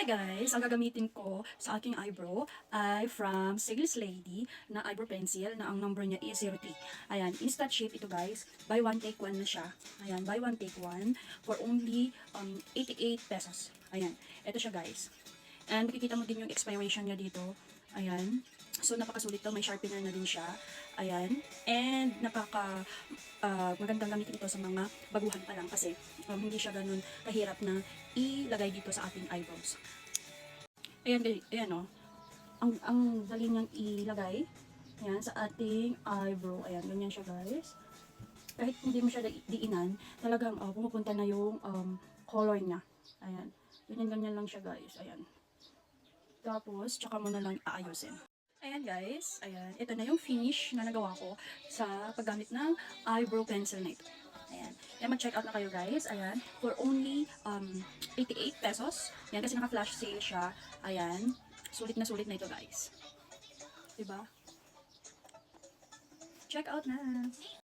Hi guys! Ang gagamitin ko sa aking eyebrow ay from Sales Lady na eyebrow pencil na ang number niya is 03. Ayan, instant shape ito guys. Buy one take one na siya. Ayan, buy one take one for only 88 pesos. Ayan, ito siya guys. And makikita mo din yung expiration niya dito. Ayan. So, napakasulit to. May sharpener na din siya. Ayan. And, magandang gamitin ito sa mga baguhan pa lang kasi hindi siya ganun kahirap na ilagay dito sa ating eyebrows. Ayan, ayan o. Ang dali niyang ilagay. Ayan, sa ating eyebrow. Ayan, ganyan siya guys. Kahit hindi mo siya diinan, talagang pumupunta na yung color niya. Ayan. Ganyan-ganyan lang siya guys. Ayan. Tapos, tsaka mo na lang aayusin. Ayan guys, ayan. Ito na yung finish na nagawa ko sa paggamit ng eyebrow pencil na ito. Ayan. Ayan, mag-check out na kayo guys. Ayan. For only 88 pesos. Ayan, kasi naka-flash sale siya. Ayan. Sulit na ito guys. Diba? Check out na!